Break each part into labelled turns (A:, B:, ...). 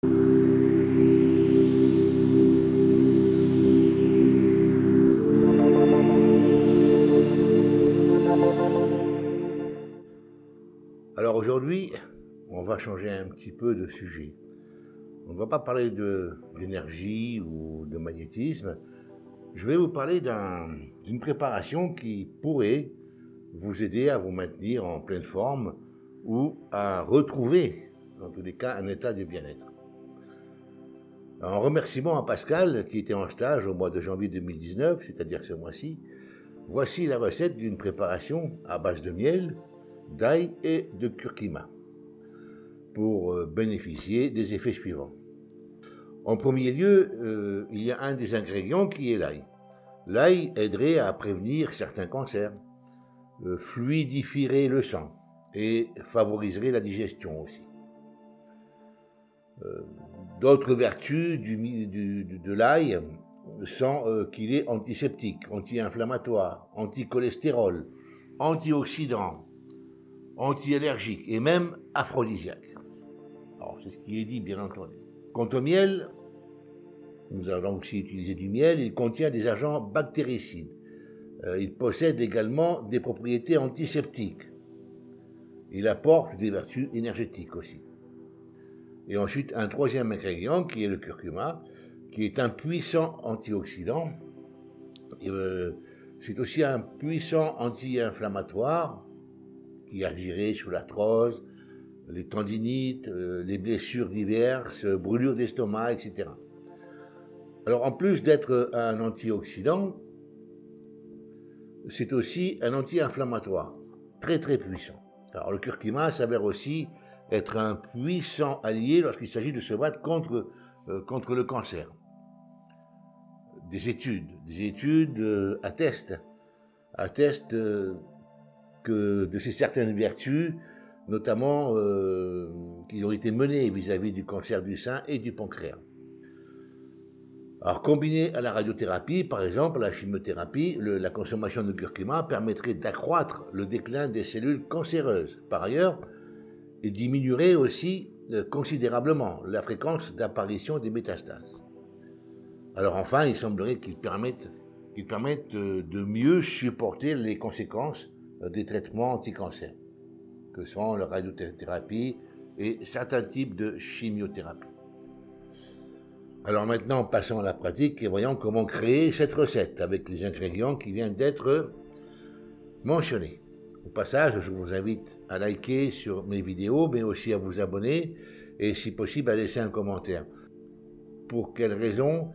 A: Alors aujourd'hui, on va changer un petit peu de sujet. On ne va pas parler d'énergie ou de magnétisme. Je vais vous parler d'une préparation qui pourrait vous aider à vous maintenir en pleine forme ou à retrouver, dans tous les cas, un état de bien-être. En remerciement à Pascal, qui était en stage au mois de janvier 2019, c'est-à-dire ce mois-ci, voici la recette d'une préparation à base de miel, d'ail et de curcuma pour bénéficier des effets suivants. En premier lieu, il y a un des ingrédients qui est l'ail. L'ail aiderait à prévenir certains cancers, fluidifierait le sang et favoriserait la digestion aussi. D'autres vertus de l'ail sont qu'il est antiseptique, anti-inflammatoire, anti-cholestérol, antioxydant, anti-allergique et même aphrodisiaque. Alors c'est ce qui est dit bien entendu. Quant au miel, nous allons aussi utiliser du miel, il contient des agents bactéricides. Il possède également des propriétés antiseptiques. Il apporte des vertus énergétiques aussi. Et ensuite, un troisième ingrédient qui est le curcuma, qui est un puissant antioxydant. C'est aussi un puissant anti-inflammatoire qui agirait sur l'arthrose, les tendinites, les blessures diverses, brûlures d'estomac, etc. Alors en plus d'être un antioxydant, c'est aussi un anti-inflammatoire, très très puissant. Alors le curcuma s'avère aussi être un puissant allié lorsqu'il s'agit de se battre contre le cancer. Des études attestent que de ces certaines vertus, notamment qui ont été menées vis-à-vis du cancer du sein et du pancréas. Alors, combiné à la radiothérapie, par exemple, à la chimiothérapie, la consommation de curcuma permettrait d'accroître le déclin des cellules cancéreuses. Par ailleurs, il diminuerait aussi considérablement la fréquence d'apparition des métastases. Alors enfin, il semblerait qu'ils permettent de mieux supporter les conséquences des traitements anti-cancer, que sont la radiothérapie et certains types de chimiothérapie. Alors maintenant, passons à la pratique et voyons comment créer cette recette avec les ingrédients qui viennent d'être mentionnés. Au passage, je vous invite à liker sur mes vidéos, mais aussi à vous abonner et si possible à laisser un commentaire. Pour quelles raisons?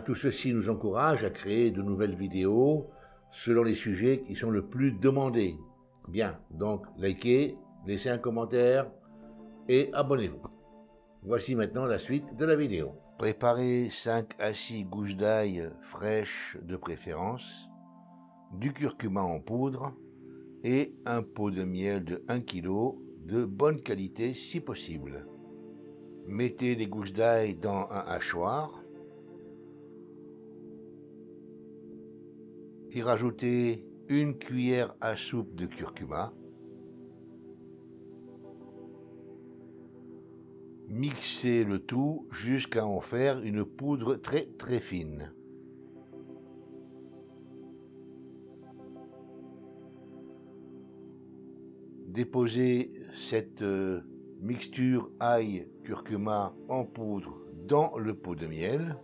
A: Tout ceci nous encourage à créer de nouvelles vidéos selon les sujets qui sont le plus demandés. Bien, donc likez, laissez un commentaire et abonnez-vous. Voici maintenant la suite de la vidéo. Préparez 5 à 6 gousses d'ail fraîches de préférence, du curcuma en poudre et un pot de miel de 1 kg de bonne qualité si possible. Mettez les gousses d'ail dans un hachoir et rajoutez 1 cuillère à soupe de curcuma. Mixez le tout jusqu'à en faire une poudre très très fine. Déposez cette mixture ail-curcuma en poudre dans le pot de miel.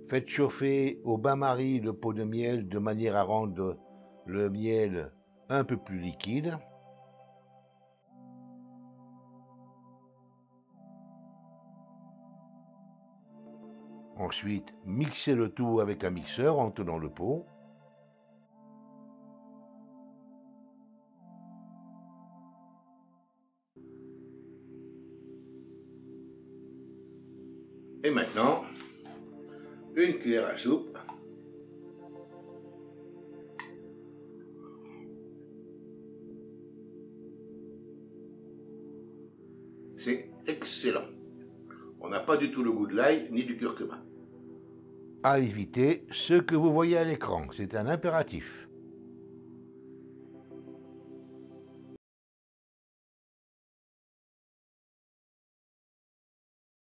A: Faites chauffer au bain-marie le pot de miel de manière à rendre le miel un peu plus liquide. Ensuite, mixez le tout avec un mixeur en tenant le pot. Et maintenant, 1 cuillère à soupe c'est excellent. On n'a pas du tout le goût de l'ail ni du curcuma. À éviter ce que vous voyez à l'écran, c'est un impératif.